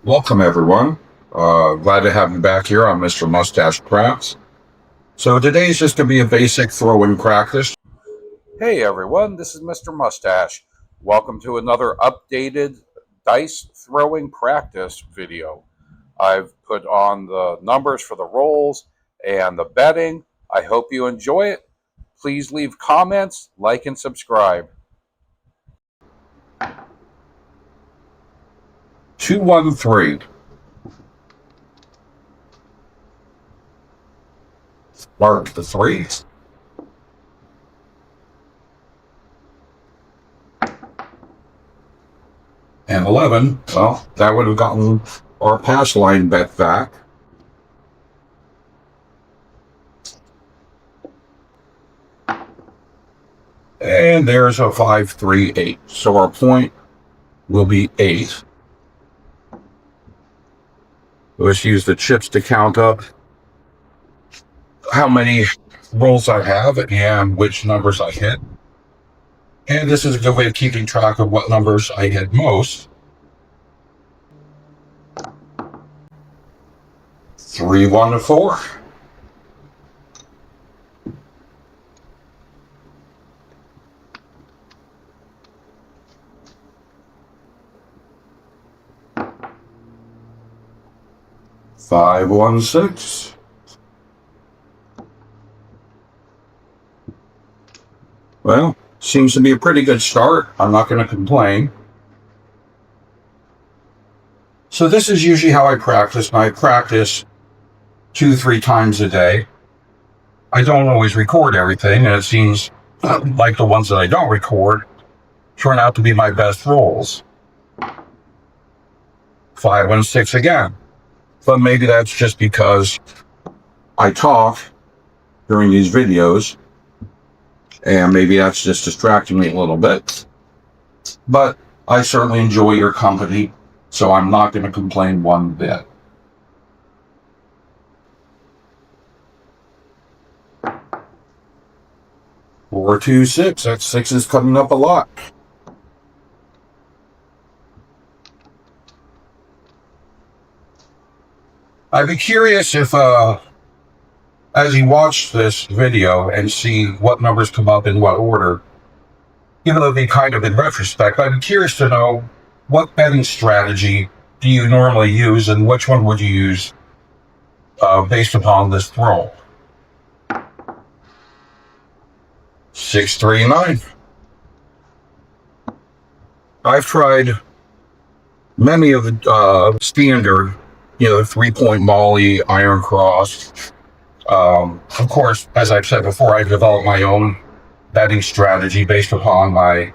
Welcome, everyone. Glad to have you back here on Mr. Mustache Crafts. So today's just going to be a basic throwing practice. Hey, everyone. This is Mr. Mustache. Welcome to another updated dice throwing practice video. I've put on the numbers for the rolls and the betting. I hope you enjoy it. Please leave comments, like, and subscribe. 213. Mark the threes. And 11, well, that would have gotten our pass line bet back. And there's a 5, 3, 8. So our point will be 8. Let's use the chips to count up how many rolls I have and which numbers I hit. And this is a good way of keeping track of what numbers I hit most. 3, 1, 4. Five, 1, 6. Well, seems to be a pretty good start. I'm not going to complain. So this is usually how I practice, and I practice 2-3 times a day. I don't always record everything, and it seems like the ones that I don't record turn out to be my best rolls. 5, 1, 6 again. But maybe that's just because I talk during these videos, and maybe that's just distracting me a little bit. But I certainly enjoy your company, so I'm not going to complain one bit. Four, 2, 6. That 6 is coming up a lot. I'd be curious if, as you watch this video and see what numbers come up in what order, even though they kind of in retrospect, I'd be curious to know what betting strategy do you normally use and which one would you use based upon this throw. 6, 3, 9. I've tried many of the standard, 3-point Molly, Iron Cross. Of course, as I've said before, I've developed my own betting strategy based upon my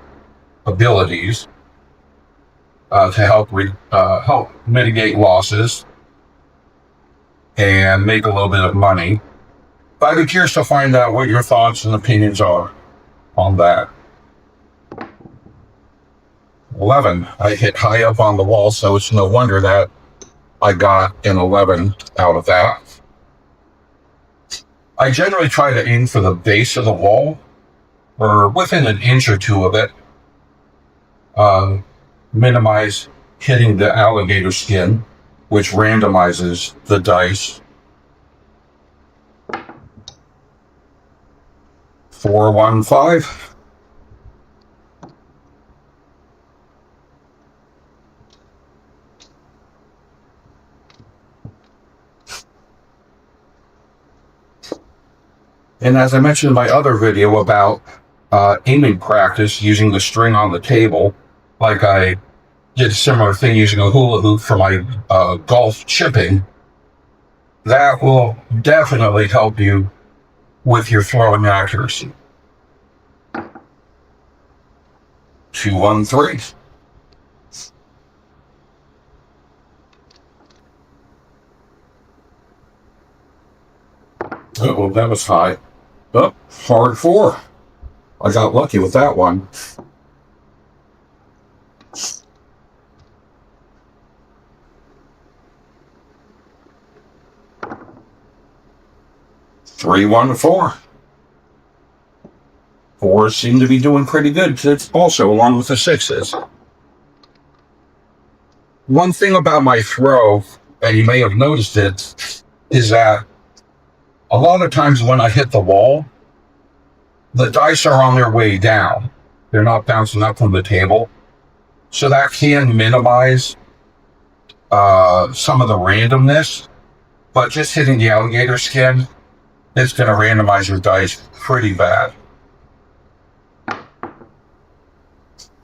abilities to help mitigate losses and make a little bit of money. But I'd be curious to find out what your thoughts and opinions are on that. 11. I hit high up on the wall, so it's no wonder that I got an 11 out of that. I generally try to aim for the base of the wall, or within an inch or two of it. Minimize hitting the alligator skin, which randomizes the dice. 4, 1, 5. And as I mentioned in my other video about aiming practice using the string on the table, like I did a similar thing using a hula hoop for my golf chipping, that will definitely help you with your throwing accuracy. 2, 1, 3. Oh, that was high. Oh, hard 4. I got lucky with that one. 3, 1, 4. 4s seem to be doing pretty good. It's also along with the 6s. One thing about my throw, and you may have noticed it, is that a lot of times when I hit the wall, the dice are on their way down. They're not bouncing up from the table. So that can minimize some of the randomness. But just hitting the alligator skin, it's going to randomize your dice pretty bad.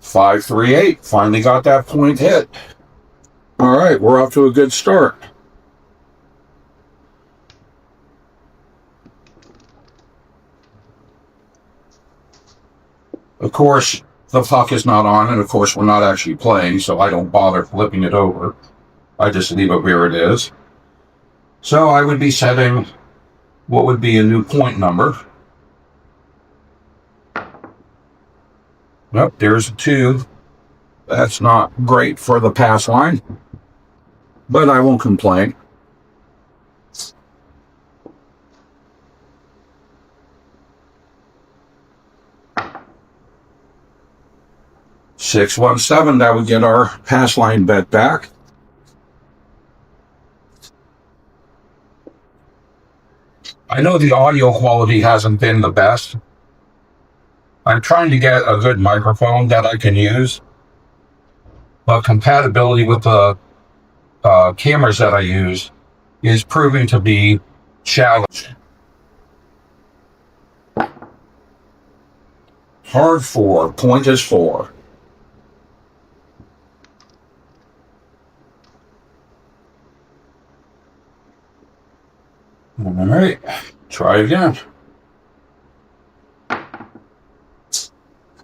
538. Finally got that point hit. All right, we're off to a good start. Of course, the puck is not on, and of course, we're not actually playing, so I don't bother flipping it over. I just leave it where it is. So I would be setting what would be a new point number. Nope, there's a 2. That's not great for the pass line, but I won't complain. $617, that would get our pass line bet back. I know the audio quality hasn't been the best. I'm trying to get a good microphone that I can use, but compatibility with the cameras that I use is proving to be challenging. Hard 4, point is 4. All right, try again.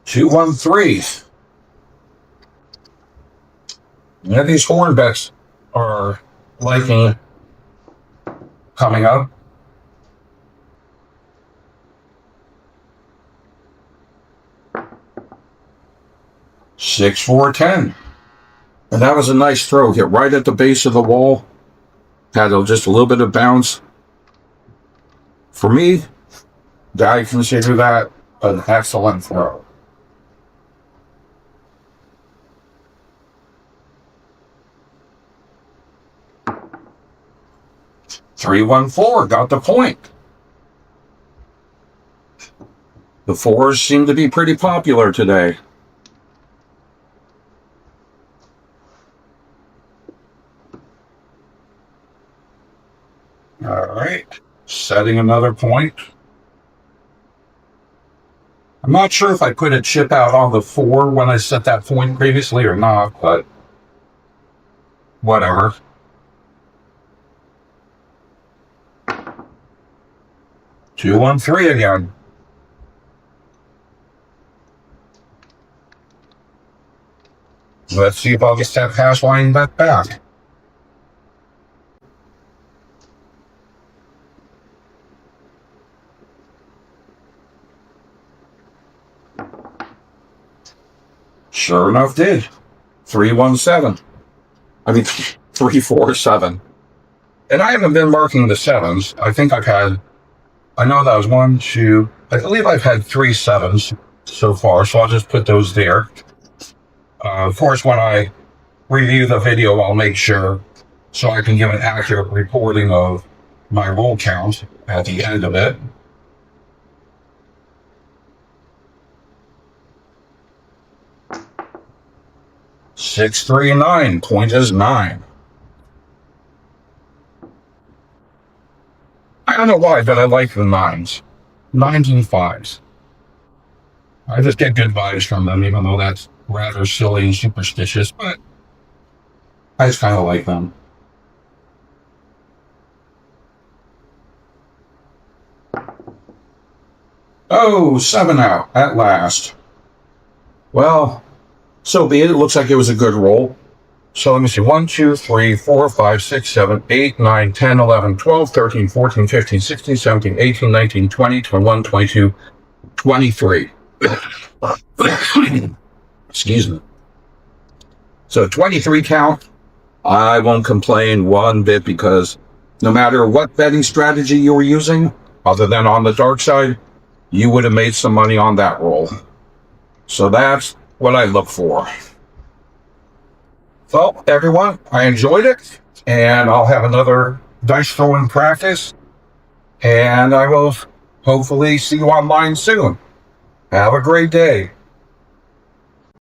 213. Yeah, these horn bets are liking coming up. Six, 4, 10. And that was a nice throw. Hit right at the base of the wall. Had just a little bit of bounce. For me, I consider that an excellent throw. $314 got the point. The 4s seem to be pretty popular today. All right, setting another point. I'm not sure if I put a chip out on the 4 when I set that point previously or not, but whatever. $213 again. Let's see if I'll get that pass line bet back. Sure enough, did. 317. I mean, 347. And I haven't been marking the 7s. I think I've had, I know that was 1, 2, I believe I've had 3 7s so far, so I'll just put those there. Of course, when I review the video, I'll make sure so I can give an accurate reporting of my roll count at the end of it. $639, point is 9. I don't know why, but I like the 9s. 9s and 5s. I just get good vibes from them, even though that's rather silly and superstitious, but I just kind of like them. Oh, 7 out at last. Well, so be it. It looks like it was a good roll. So let me see. 1, 2, 3, 4, 5, 6, 7, 8, 9, 10, 11, 12, 13, 14, 15, 16, 17, 18, 19, 20, 21, 22, 23. Excuse me. So 23 count. I won't complain one bit because no matter what betting strategy you were using, other than on the dark side, you would have made some money on that roll. So that's what I look for. So, everyone, I enjoyed it, and I'll have another dice throwing practice, and I will hopefully see you online soon. Have a great day.